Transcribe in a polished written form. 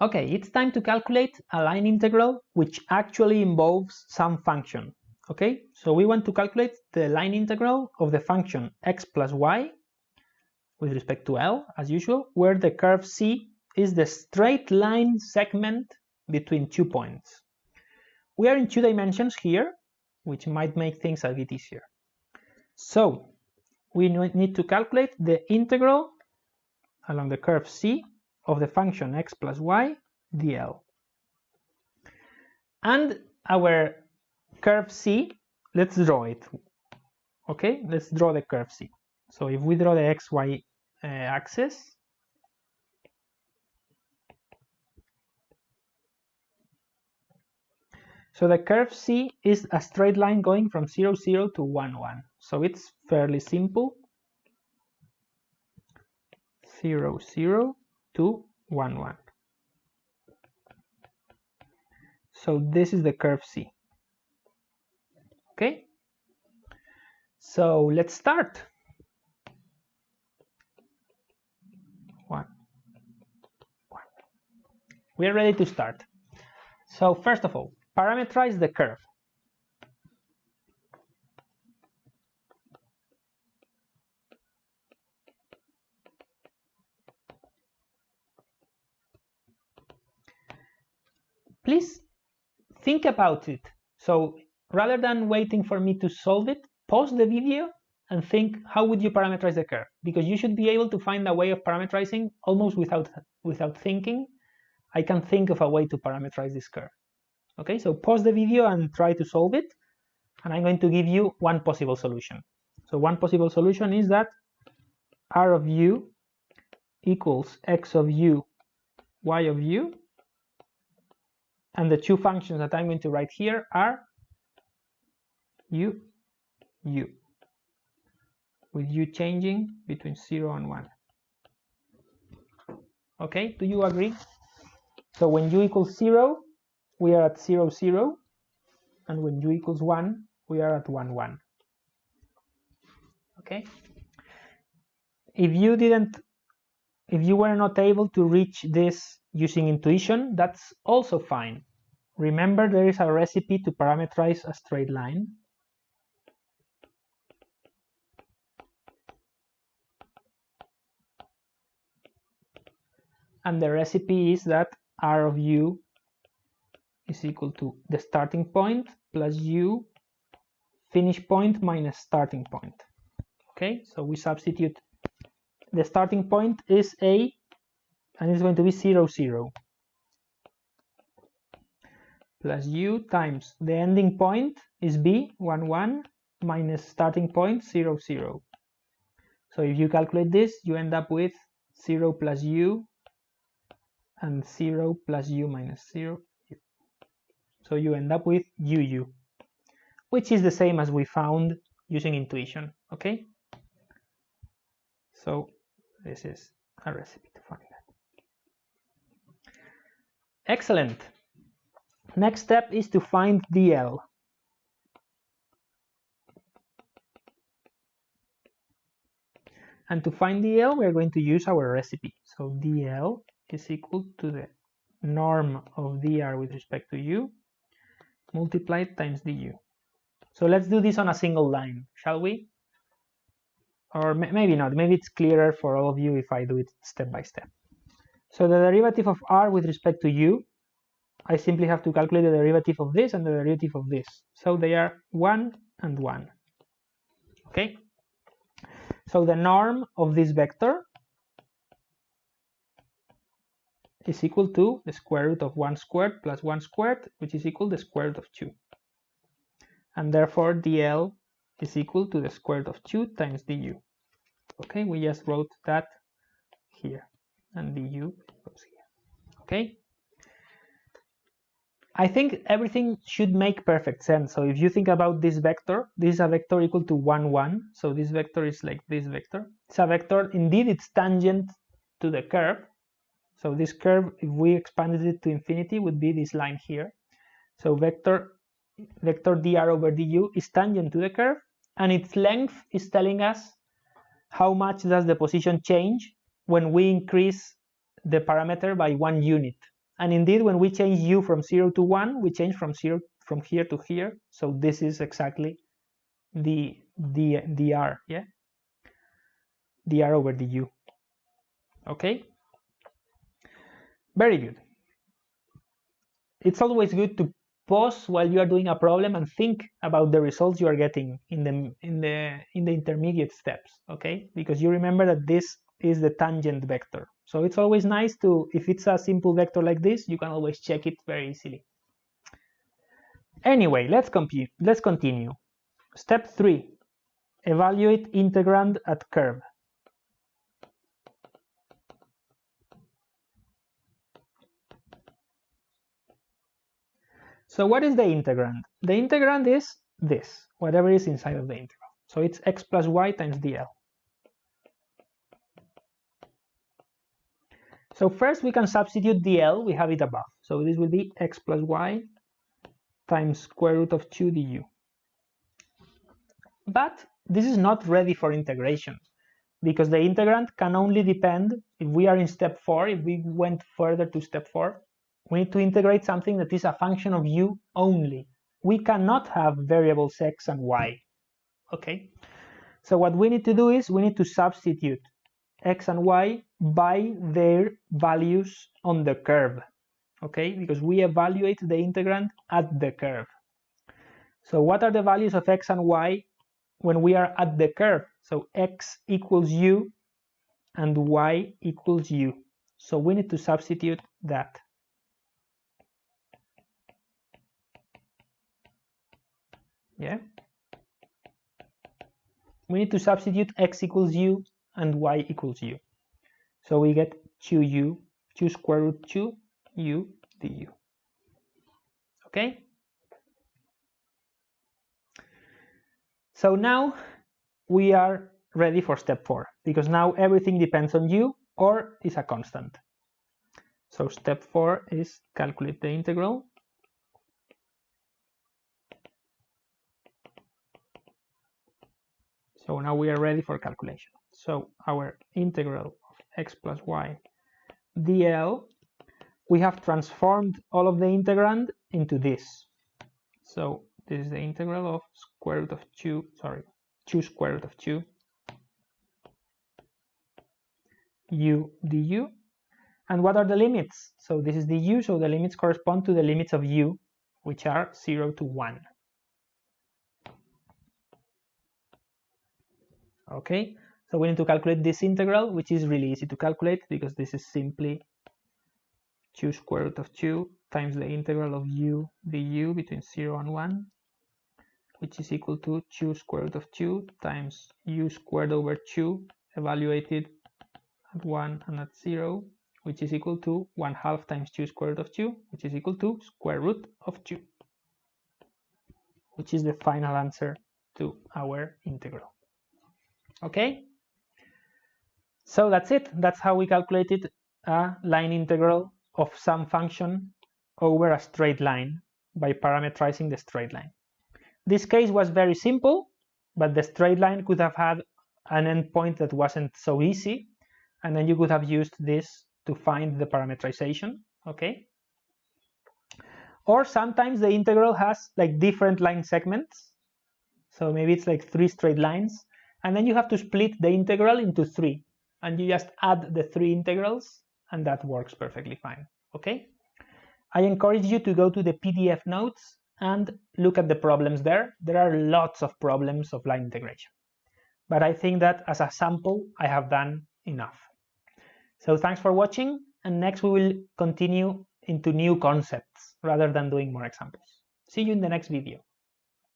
Okay, it's time to calculate a line integral which actually involves some function. Okay, so we want to calculate the line integral of the function x plus y with respect to L, as usual, where the curve C is the straight line segment between 2 points. We are in 2 dimensions here, which might make things a bit easier. So we need to calculate the integral along the curve C of the function x plus y dl. And our curve C, let's draw it. Okay, let's draw the curve C. So if we draw the xy axis, so the curve C is a straight line going from 0, 0 to 1, 1. So it's fairly simple. 0, 0 to 1, 1. So this is the curve C. Okay? So let's start. 1, 1. We are ready to start. So first of all, parameterize the curve. Please think about it. So rather than waiting for me to solve it, pause the video and think, how would you parameterize the curve? Because you should be able to find a way of parameterizing almost without thinking. I can think of a way to parameterize this curve. Okay, so pause the video and try to solve it. And I'm going to give you one possible solution. So one possible solution is that r of u equals x of u, y of u. And the two functions that I'm going to write here are u, u, with u changing between 0 and 1. Okay, do you agree? So when u equals 0, we are at 0, 0. And when u equals 1, we are at 1, 1. Okay? If you were not able to reach this using intuition, that's also fine. Remember, there is a recipe to parameterize a straight line. And the recipe is that r of u is equal to the starting point plus u finish point minus starting point. Okay, so we substitute. The starting point is A, and it's going to be 0, 0. Plus u times the ending point is B, 1, 1, minus starting point 0, 0. So if you calculate this, you end up with 0 plus u and 0 plus u minus 0. So you end up with uu, which is the same as we found using intuition. Okay? So this is a recipe to find that. Excellent. Next step is to find dl. And to find dl, we are going to use our recipe. So dl is equal to the norm of dr with respect to u multiplied times du. So let's do this on a single line, shall we? Or maybe not. Maybe it's clearer for all of you if I do it step by step. So the derivative of r with respect to u, I simply have to calculate the derivative of this and the derivative of this. So they are 1 and 1. Okay? So the norm of this vector is equal to the square root of 1 squared plus 1 squared, which is equal to the square root of 2. And therefore dl is equal to the square root of 2 times du. Okay, we just wrote that here, and du goes here. Okay? I think everything should make perfect sense. So if you think about this vector, this is a vector equal to 1, 1. So this vector is like this vector. It's a vector, indeed it's tangent to the curve. So this curve, if we expanded it to infinity, would be this line here. So vector dr over du is tangent to the curve, and its length is telling us how much does the position change when we increase the parameter by 1 unit. And indeed, when we change u from 0 to 1, we change from here to here. So this is exactly the r, yeah, the r over the u. Okay, very good. It's always good to pause while you are doing a problem and think about the results you are getting in the intermediate steps. Okay, because you remember that this is the tangent vector. So it's always nice to, if it's a simple vector like this, you can always check it very easily. Anyway, let's continue. Step 3, evaluate integrand at curve. So what is the integrand? The integrand is this, whatever is inside of the integral. So it's x plus y times dl. So first we can substitute dl, we have it above. So this will be x plus y times square root of 2 du. But this is not ready for integration, because the integrand can only depend, if we are in step 4, if we went further to step 4, we need to integrate something that is a function of u only. We cannot have variables x and y. Okay? So what we need to do is we need to substitute x and y by their values on the curve. Okay? Because we evaluate the integrand at the curve. So what are the values of x and y when we are at the curve? So x equals u and y equals u. So we need to substitute that. Yeah. We need to substitute x equals u and y equals u. So we get 2u, 2 square root 2 u du. Okay? So now we are ready for step 4, because now everything depends on u or is a constant. So step 4 is calculate the integral. So now we are ready for calculation. So our integral of x plus y dl, we have transformed all of the integrand into this. So this is the integral of square root of 2 square root of 2 u du. And what are the limits? So this is the u, so the limits correspond to the limits of u, which are 0 to 1. Okay, so we need to calculate this integral, which is really easy to calculate because this is simply 2 square root of 2 times the integral of u du between 0 and 1, which is equal to 2 square root of 2 times u squared over 2 evaluated at 1 and at 0, which is equal to 1/2 times 2 square root of 2, which is equal to square root of 2, which is the final answer to our integral. Okay, so that's it. That's how we calculated a line integral of some function over a straight line by parametrizing the straight line. This case was very simple, but the straight line could have had an endpoint that wasn't so easy, and then you could have used this to find the parametrization. Okay, or sometimes the integral has like different line segments, so maybe it's like 3 straight lines, and then you have to split the integral into 3, and you just add the 3 integrals, and that works perfectly fine. Okay, I encourage you to go to the PDF notes and look at the problems there. There are lots of problems of line integration, but I think that as a sample I have done enough. So thanks for watching, and next we will continue into new concepts rather than doing more examples. See you in the next video.